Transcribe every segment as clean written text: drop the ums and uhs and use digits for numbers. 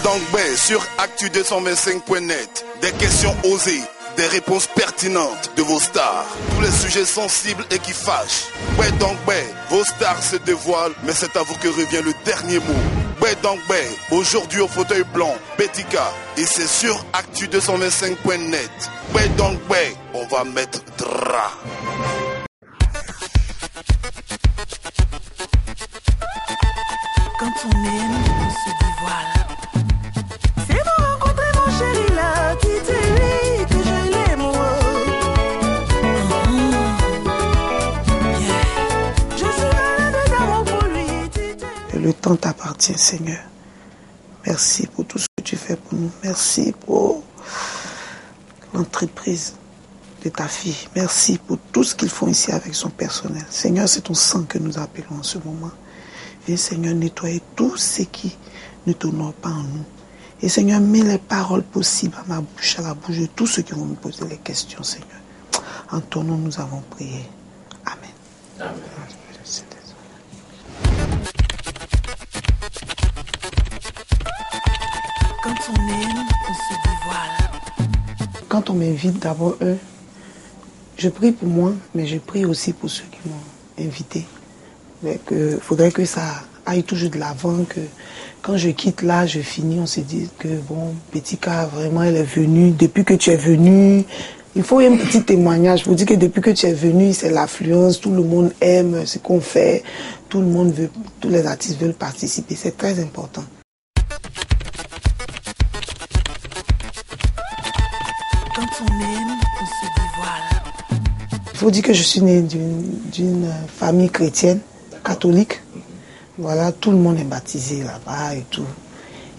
Dangbe sur actu225.net. Des questions osées, des réponses pertinentes de vos stars. Tous les sujets sensibles et qui fâchent. Dangbe, vos stars se dévoilent, mais c'est à vous que revient le dernier mot. Dangbe, aujourd'hui au fauteuil blanc, Betika. Et c'est sur actu225.net. Dangbe, on va mettre dra. Quand on aime, on se dévoile. C'est pour rencontrer mon chéri là, quitter lui, que je l'aime. Je suis malade d'amour pour lui. Le temps t'appartient, Seigneur. Merci pour tout ce que tu fais pour nous. Merci pour l'entreprise de ta fille. Merci pour tout ce qu'ils font ici avec son personnel. Seigneur, c'est ton sang que nous appelons en ce moment. Viens, Seigneur, nettoyer tout ce qui ne t'honore pas en nous. Et Seigneur, mets les paroles possibles à ma bouche, à la bouche de tous ceux qui vont me poser les questions, Seigneur. En ton nom, nous avons prié. Amen. Amen. Quand on aime, on se dévoile. Quand on m'invite, d'abord, je prie pour moi, mais je prie aussi pour ceux qui m'ont invité. Il faudrait que ça aille toujours de l'avant, que quand je quitte là, je finis, on se dit que bon, Betika, vraiment, elle est venue. Depuis que tu es venue, il faut un petit témoignage pour dire que depuis que tu es venue, c'est l'affluence, tout le monde aime ce qu'on fait, tout le monde veut, tous les artistes veulent participer, c'est très important. Quand on aime, on se dévoile. Il faut dire que je suis née d'une famille chrétienne, catholique. Voilà, tout le monde est baptisé là-bas et tout.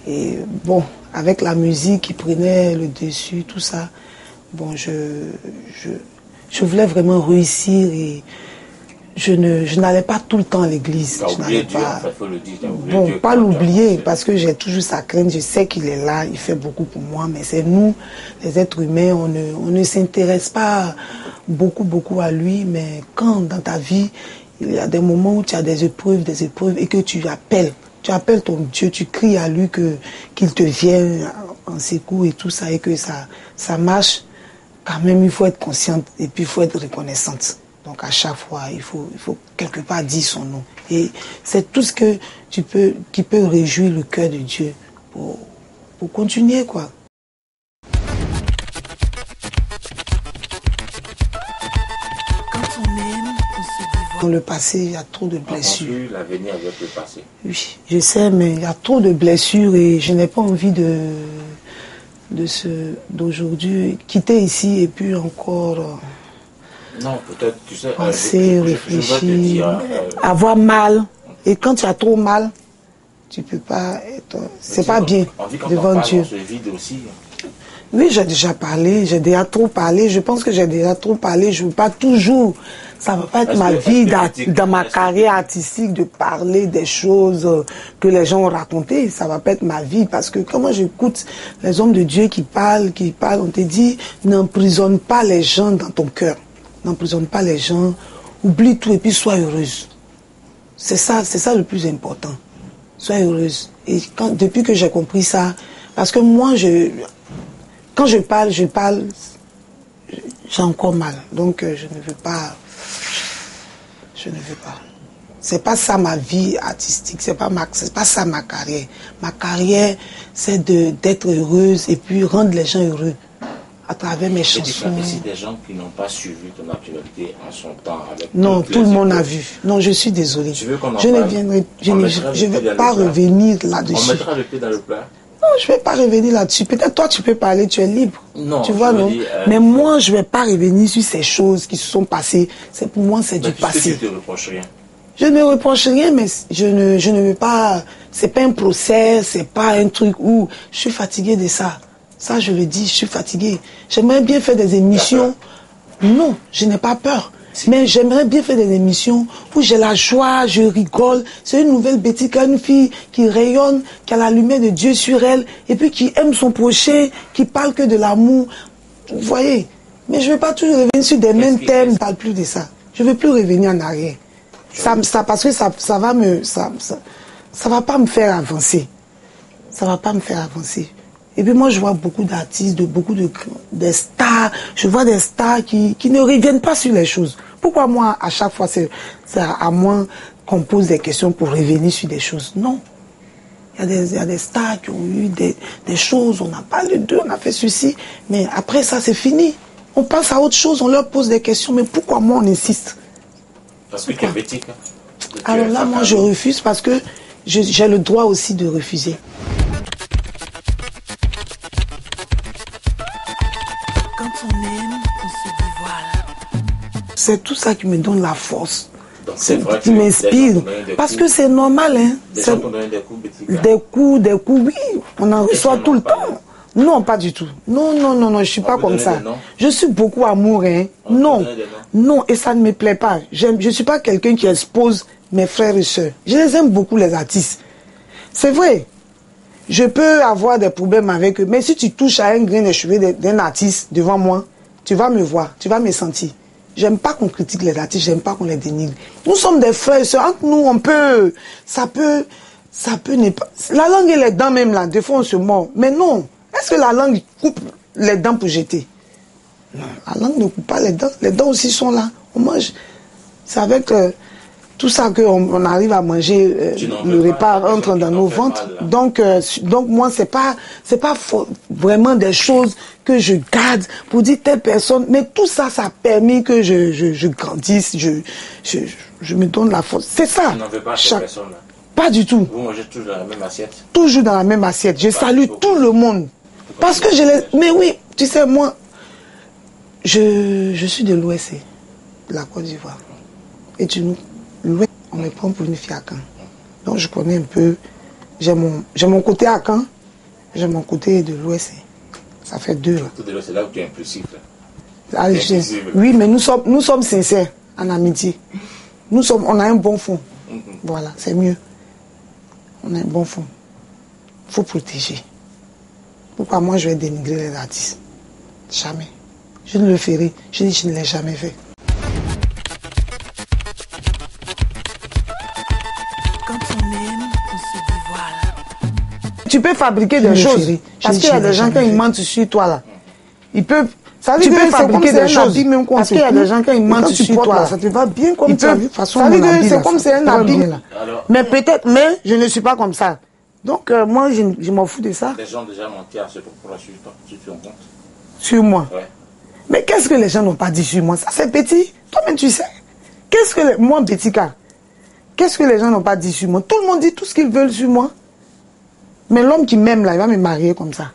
Et bon, avec la musique qui prenait le dessus, tout ça, bon, je voulais vraiment réussir et je n'allais pas tout le temps à l'église. Je n'allais pas. En fait, faut le dire, bon, Dieu, pas l'oublier parce que j'ai toujours sa crainte. Je sais qu'il est là, il fait beaucoup pour moi, mais c'est nous, les êtres humains, on ne s'intéresse pas beaucoup à lui, mais quand dans ta vie, il y a des moments où tu as des épreuves et que tu appelles ton Dieu, tu cries à lui qu'il te vienne en secours et tout ça et que ça marche, quand même il faut être consciente et puis il faut être reconnaissante. Donc à chaque fois, il faut quelque part dire son nom. Et c'est tout ce que qui peut réjouir le cœur de Dieu pour continuer, quoi. Dans le passé, il y a trop de blessures. L'avenir avec le passé. Oui, je sais, mais il y a trop de blessures et je n'ai pas envie d'aujourd'hui quitter ici et puis encore non, peut-être, tu sais, penser, réfléchir, avoir mal. Et quand tu as trop mal, tu peux pas être. C'est pas bien devant Dieu. On se vide aussi. Oui, j'ai déjà trop parlé. Je pense que j'ai déjà trop parlé. Je ne veux pas toujours. Ça ne va pas être ma vie dans ma carrière artistique de parler des choses que les gens ont racontées. Ça ne va pas être ma vie parce que quand moi j'écoute les hommes de Dieu qui parlent, on te dit n'emprisonne pas les gens dans ton cœur. N'emprisonne pas les gens. Oublie tout et puis sois heureuse. C'est ça le plus important. Sois heureuse. Et depuis que j'ai compris ça, parce que moi quand je parle, j'ai encore mal. Donc je ne veux pas. C'est pas ça ma vie artistique, c'est pas ça ma carrière. Ma carrière, c'est d'être heureuse et puis rendre les gens heureux à travers mes chansons. Il y a des gens qui n'ont pas suivi ton actualité en son temps. Non, tout le monde a vu. Non, je suis désolée. Tu veux qu'on en je parle? Je ne vais pas revenir là-dessus. On mettra le pied dans le plat. Non, je ne vais pas revenir là-dessus. Peut-être toi, tu peux parler, tu es libre. Non, tu vois, non. Mais moi, je ne vais pas revenir sur ces choses qui se sont passées. Pour moi, c'est du passé. Tu ne te reproches rien. Je ne reproche rien, mais je ne veux pas. C'est pas un procès, c'est pas un truc où je suis fatiguée de ça. Ça, je le dis, je suis fatiguée. J'aimerais bien faire des émissions. Non, je n'ai pas peur. Mais j'aimerais bien faire des émissions où j'ai la joie, je rigole. C'est une nouvelle Betika, une fille qui rayonne, qui a la lumière de Dieu sur elle, et puis qui aime son prochain, qui parle que de l'amour. Vous voyez? Mais je ne veux pas toujours revenir sur des mêmes thèmes. Je ne parle plus de ça. Je ne veux plus revenir en arrière. Parce que ça va pas me faire avancer. ça va pas me faire avancer. Et puis moi, je vois beaucoup d'artistes, des stars. Je vois des stars qui ne reviennent pas sur les choses. Pourquoi moi, à chaque fois, c'est à moi qu'on pose des questions pour revenir sur des choses? Non. Il y a des stars qui ont eu des choses, on a parlé d'eux, on a fait ceci. Mais après ça, c'est fini. On passe à autre chose, on leur pose des questions. Mais pourquoi moi, on insiste? Parce que tu es bêtique. Alors là, moi, je refuse parce que j'ai le droit aussi de refuser. Quand on aime, on se dévoile. C'est tout ça qui me donne la force. C'est vrai qui m'inspire. Parce que c'est normal, hein. Des gens t'ont donné des coups, Bétika. Des coups, oui. On en reçoit tout le temps. Non, pas du tout. Non, je suis pas comme ça. Je suis beaucoup amour, hein. Non, et ça ne me plaît pas. Je suis pas quelqu'un qui expose mes frères et sœurs. Je les aime beaucoup, les artistes. C'est vrai. Je peux avoir des problèmes avec eux. Mais si tu touches à un grain de cheveux d'un artiste devant moi, tu vas me voir, tu vas me sentir. J'aime pas qu'on critique les artistes, j'aime pas qu'on les dénigre. Nous sommes des frères et sœurs. Entre nous, ça peut n'est pas. La langue et les dents même là, des fois on se mord. Mais non. Est-ce que la langue coupe les dents pour jeter? Non, la langue ne coupe pas les dents. Les dents aussi sont là. On mange. C'est avec tout ça qu'on arrive à manger. Le repas entre dans nos ventres. Donc moi, c'est pas vraiment des choses que je garde pour dire telle personne. Mais tout ça, ça a permis que je grandisse. Je me donne la force. C'est ça. Tu n'en veux pas cette personne-là? Pas du tout. Vous mangez toujours dans la même assiette? Toujours dans la même assiette. Je salue tout le monde. Parce que Mais oui, tu sais, moi, je suis de l'Ouest, de la Côte d'Ivoire. Et l'Ouest, on me prend pour une fille à Caen. Donc je connais un peu. J'ai mon côté à Caen, j'ai mon côté de l'Ouest. Ça fait deux. C'est là où tu es impulsif. Oui, mais nous sommes sincères en amitié. On a un bon fond. Voilà, c'est mieux. On a un bon fond. Il faut protéger. Pourquoi moi je vais dénigrer les artistes? Jamais. Je ne le ferai. Je ne l'ai jamais fait. Quand on aime, on se dévoile. Tu peux fabriquer des choses. Parce qu'il y a des gens, quand ils mentent sur toi là, ils peuvent. Ça veut dire que fabriquer des choses. Parce qu'il y a des gens, quand ils mentent sur toi, ça te va bien comme tu as vu. Ça veut dire que c'est comme c'est un habit. Mais peut-être, mais je ne suis pas comme ça. Donc, moi, je m'en fous de ça. Les gens ont déjà menti à ce propos-là sur toi, tu te rends compte? Sur moi? Ouais. Mais qu'est-ce que les gens n'ont pas dit sur moi? Ça, c'est petit. Toi-même, tu sais. Moi, Bétika, qu'est-ce que les gens n'ont pas dit sur moi? Tout le monde dit tout ce qu'ils veulent sur moi. Mais l'homme qui m'aime, là, il va me marier comme ça.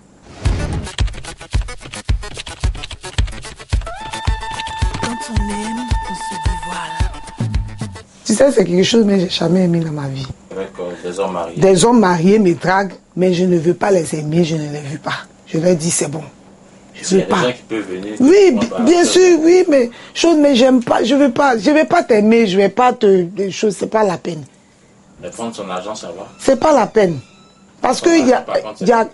Quand on aime, on se dévoile. Tu sais, c'est quelque chose que j'ai jamais aimé dans ma vie. Avec des hommes mariés. Des hommes mariés me draguent, mais je ne veux pas les aimer, je ne les veux pas. Je leur dis, c'est bon. Je veux pas. Il y a des gens qui peuvent venir. Oui, bien sûr, oui, mais j'aime pas, je veux pas t'aimer, je vais pas des choses, c'est pas la peine. Mais prendre son argent, ça va. C'est pas la peine. Parce que il y a.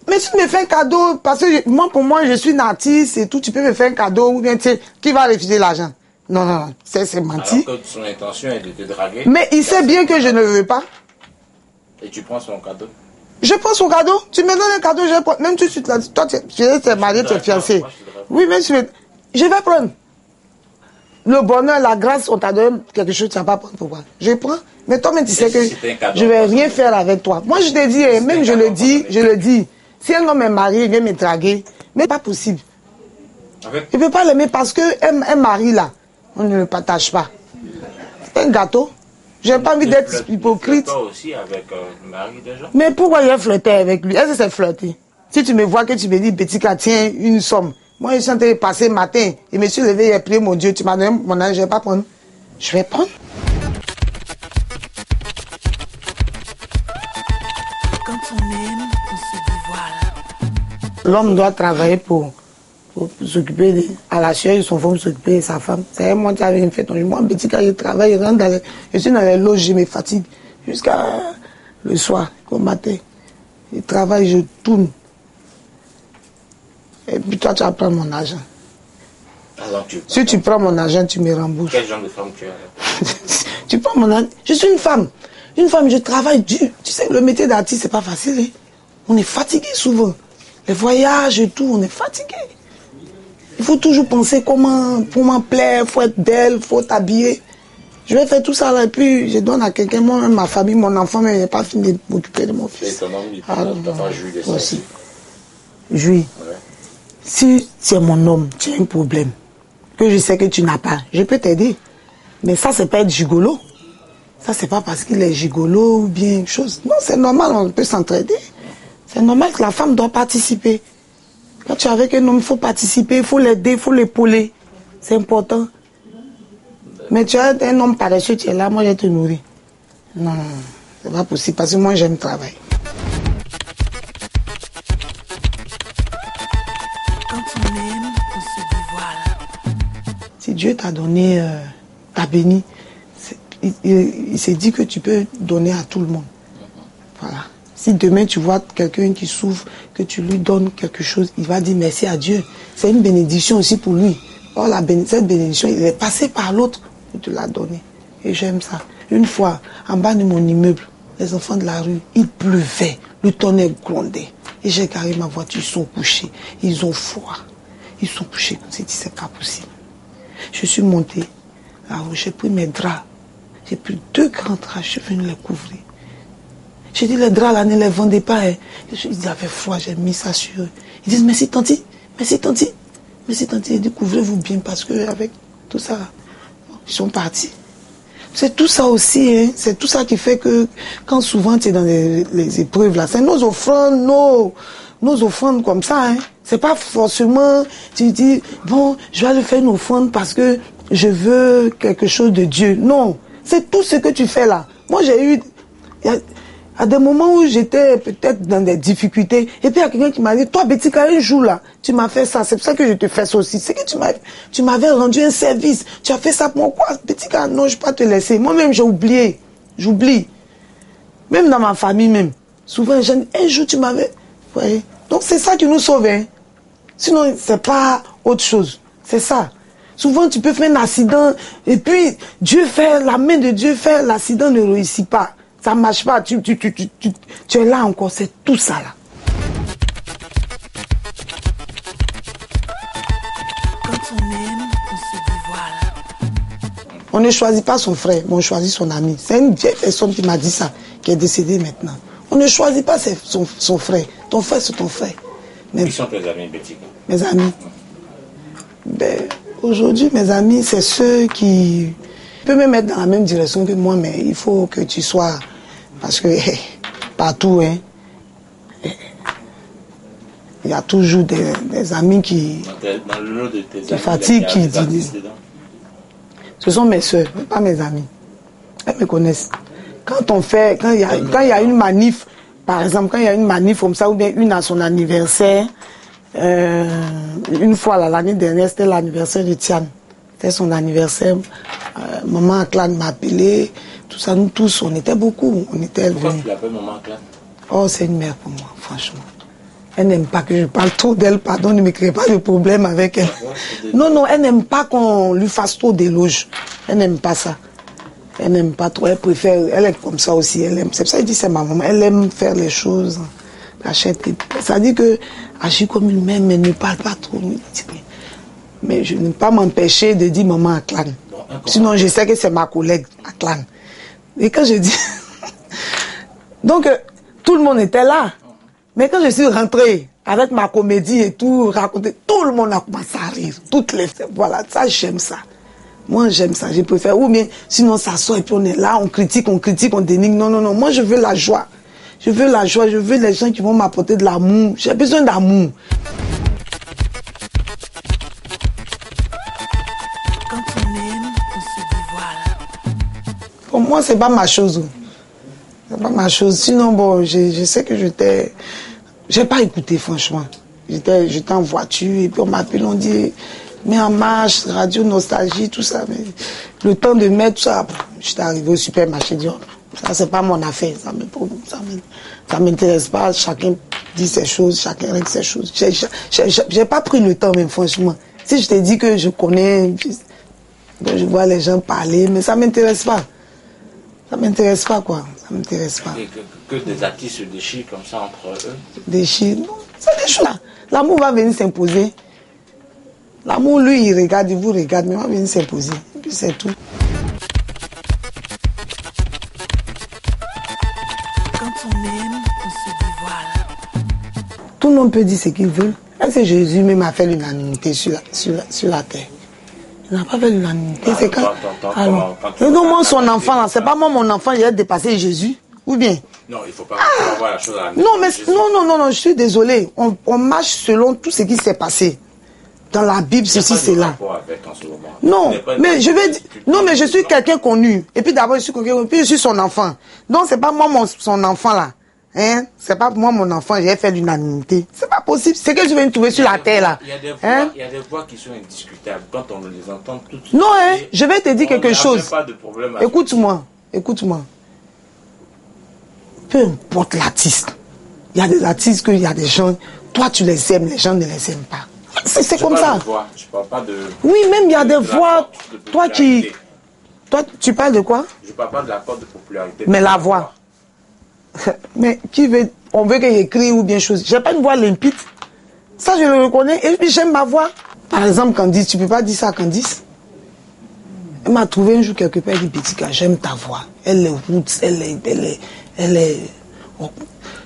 Mais si tu me fais un cadeau, parce que moi, pour moi, je suis une artiste et tout, tu peux me faire un cadeau, ou bien, tu sais, qui va refuser l'argent? Non, c'est menti. Alors que son intention est de te draguer. Mais il sait bien que je ne veux pas. Et tu prends son cadeau. Je prends son cadeau. Tu me donnes un cadeau, je vais prendre. Même tout de suite, là, toi, tu es marié, tu es fiancé. Oui, mais je vais prendre. Le bonheur, la grâce, on t'a donné quelque chose, tu ne vas pas prendre. Pourquoi? Je prends. Mais toi-même, tu sais que je ne vais rien faire avec toi. Moi, je te dis, même je le dis. Si un homme est marié, il vient me draguer. Mais pas possible. Il ne peut pas l'aimer parce qu'un mari, là, on ne le partage pas. C'est un gâteau. Je n'ai pas envie d'être hypocrite. Toi aussi avec le mari déjà. Mais pourquoi il a flirté avec lui? Est-ce que c'est flirté? Si tu me vois que tu me dis, Bétika, tiens une somme. Moi, je suis en train de passer le matin. Et me suis levé, j'ai prié, mon Dieu, tu m'as donné mon argent, je ne vais pas prendre. Je vais prendre. Quand on aime, on se dévoile. L'homme doit travailler pour s'occuper à la chair, son femme s'occuper de sa femme. C'est moi qui avais fait ton jour. Moi, Bétika, je travaille, je suis dans les loges, je me fatigue jusqu'à le soir, au matin. Je travaille, je tourne. Et puis toi, tu vas prendre mon argent. Alors, si tu prends mon argent, tu me rembourses. Quel genre de femme tu es? Tu prends mon argent. Je suis une femme. Une femme, je travaille dur. Tu sais, le métier d'artiste, c'est pas facile. Hein? On est fatigué souvent. Les voyages et tout, on est fatigué. Il faut toujours penser comment plaire, il faut être belle, il faut t'habiller. Je vais faire tout ça là, et puis je donne à quelqu'un, moi-même, ma famille, mon enfant, mais je n'ai pas fini de m'occuper de mon fils. Et ton homme, il peut pas jouir de ça aussi. Jouir. Ouais. Si c'est mon homme, tu as un problème, que je sais que tu n'as pas, je peux t'aider. Mais ça, c'est pas être gigolo. Ça, c'est pas parce qu'il est gigolo ou bien quelque chose. Non, c'est normal, on peut s'entraider. C'est normal que la femme doit participer. Quand tu es avec un homme, il faut participer, il faut l'aider, il faut l'épauler. C'est important. Mais tu as un homme paresseux, tu es là, moi je te nourris. Non, non, non, c'est pas possible parce que moi j'aime travailler. Quand on aime, on se dévoile. Si Dieu t'a donné, t'a béni, il s'est dit que tu peux donner à tout le monde. Voilà. Si demain tu vois quelqu'un qui souffre, que tu lui donnes quelque chose, il va dire merci à Dieu. C'est une bénédiction aussi pour lui. Or, cette bénédiction, il est passé par l'autre pour te la donner. Et j'aime ça. Une fois, en bas de mon immeuble, les enfants de la rue, il pleuvait, le tonnerre grondait. Et j'ai garé ma voiture, ils sont couchés. Ils ont froid. Ils sont couchés. On s'est dit, c'est pas possible. Je suis montée. Alors, j'ai pris mes draps. J'ai pris 2 grands draps, je suis venue les couvrir. J'ai dit, les draps là, ne les vendez pas. Hein. Ils avaient froid, j'ai mis ça sur eux. Ils disent, merci tanti, merci tanti. Merci tanti, couvrez-vous bien parce que avec tout ça, ils sont partis. C'est tout ça aussi, hein. C'est tout ça qui fait que quand souvent tu es dans les épreuves là, c'est nos offrandes, nos offrandes comme ça. Hein. C'est pas forcément, tu dis, bon, je vais aller faire une offrande parce que je veux quelque chose de Dieu. Non, c'est tout ce que tu fais là. Moi j'ai eu... À des moments où j'étais peut-être dans des difficultés, et puis il y a quelqu'un qui m'a dit, toi Betika, un jour là, tu m'as fait ça, c'est pour ça que je te fais ça aussi. C'est que tu m'avais rendu un service, tu as fait ça pour moi, quoi, Betika, non, je ne vais pas te laisser. Moi-même, j'ai oublié, j'oublie. Même dans ma famille même, souvent, un jour tu m'avais... Vous voyez? Donc c'est ça qui nous sauve, hein. Sinon, c'est pas autre chose, c'est ça. Souvent, tu peux faire un accident, et puis la main de Dieu fait, l'accident ne réussit pas. Ça ne marche pas, tu es là encore, c'est tout ça là. Quand on aime, on se dévoile. On ne choisit pas son frère, mais on choisit son ami. C'est une vieille personne qui m'a dit ça, qui est décédée maintenant. On ne choisit pas son frère. Ton frère, c'est ton frère. Qui sont tes amis, Betika? Mes amis. Aujourd'hui, mes amis, c'est ceux qui peuvent me mettre dans la même direction que moi, mais il faut que tu sois... Parce que partout, hein, il y a toujours des amis qui fatiguent, qui disent. Ce sont mes soeurs, pas mes amis. Elles me connaissent. Quand il y a une manif, par exemple, quand il y a une manif comme ça, ou bien une à son anniversaire, une fois l'année dernière, c'était l'anniversaire de Tiane. C'était son anniversaire. Maman Aklan m'a appelé. Tout ça, nous tous, on était beaucoup. Pourquoi tu l'appelles Maman Aklan? Oh, c'est une mère pour moi, franchement. Elle n'aime pas que je parle trop d'elle, pardon, ne me crée pas de problème avec elle. Non, elle n'aime pas qu'on lui fasse trop d'éloges. Elle n'aime pas ça. Elle n'aime pas trop, elle préfère, elle est comme ça aussi. Elle aime, c'est pour ça qu'elle dit c'est ma maman. Elle aime faire les choses. Ça dit que agir comme une mère, mais ne parle pas trop. Mais je ne peux pas m'empêcher de dire Maman Aklan. Sinon, je sais que c'est ma collègue Aklan. Et quand je dis... Donc, tout le monde était là. Mais quand je suis rentrée avec ma comédie et tout, raconter, tout le monde a commencé à rire. Voilà, ça, j'aime ça. Moi, j'aime ça. Je préfère. Ou bien, sinon, ça sort et puis on est là, on critique, on dénigre. Non. Moi, je veux la joie. Je veux la joie. Je veux les gens qui vont m'apporter de l'amour. J'ai besoin d'amour. Quand on aime, on se dévoile. Pour moi, c'est pas ma chose. C'est pas ma chose. Sinon, bon, je sais que j'ai pas écouté, franchement. J'étais en voiture et puis on m'appelle, on dit, mets en marche, radio nostalgie, tout ça. Mais le temps de mettre tout ça, j'étais arrivé au supermarché, dit, ça c'est pas mon affaire, ça m'intéresse pas. Chacun dit ses choses, chacun règle ses choses. J'ai pas pris le temps même, franchement. Si je t'ai dit que je connais, je vois les gens parler, mais ça m'intéresse pas. Ça m'intéresse pas, quoi. Ça ne m'intéresse pas. Et que des artistes se déchirent comme ça entre eux. Déchire, non, c'est des choses là. L'amour va venir s'imposer. L'amour, lui, il regarde, il vous regarde, mais il va venir s'imposer. Et puis c'est tout. Quand on aime, on se dévoile. Tout le monde peut dire ce qu'il veut. Est-ce que Jésus même a fait l'unanimité sur la terre? Il n'a pas fait l'unanimité. C'est quand... Alors, non, moi, son enfant, là, c'est pas moi, mon enfant, il a dépassé Jésus. Ou bien? Non, il ne faut pas voir la chose à la Non, mais non, je suis désolé. On marche selon tout ce qui s'est passé. Dans la Bible, ceci, c'est là. Non, mais je vais dire, non, mais je suis quelqu'un connu. Et puis d'abord, je suis quelqu'un connu, puis je suis son enfant. Donc, c'est pas moi, son enfant, là. Hein? C'est pas moi, mon enfant, j'ai fait l'unanimité. C'est pas possible. C'est que je viens de trouver sur la terre, là. Il y a des voix qui sont indiscutables. Quand on les entend toutes. Non, hein, je vais te dire quelque chose. Écoute-moi. Peu importe l'artiste. Il y a des artistes il y a des gens, toi tu les aimes, les gens ne les aiment pas. C'est comme ça. Je parle pas de... Oui, même il y a des voix. Toi, tu parles de quoi? Je parle pas de la cote de popularité. Mais la voix. Mais on veut qu'il écrit ou bien chose. J'ai pas une voix limpide. Ça, je le reconnais. Et puis, j'aime ma voix. Par exemple, Candice, tu peux pas dire ça à Candice. Elle m'a trouvé un jour quelque part, elle dit, petit gars, j'aime ta voix. Elle est roots, elle est... Oh.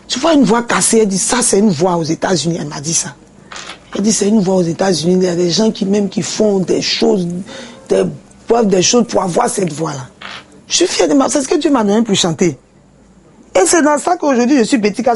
Tu vois une voix cassée, elle dit, ça, c'est une voix aux États-Unis. Elle m'a dit ça. Elle dit, c'est une voix aux États-Unis. Il y a des gens qui font des choses, des choses pour avoir cette voix-là. Je suis fière de ma... C'est ce que Dieu m'a donné pour chanter. Et c'est dans ça qu'aujourd'hui, je suis petit gars.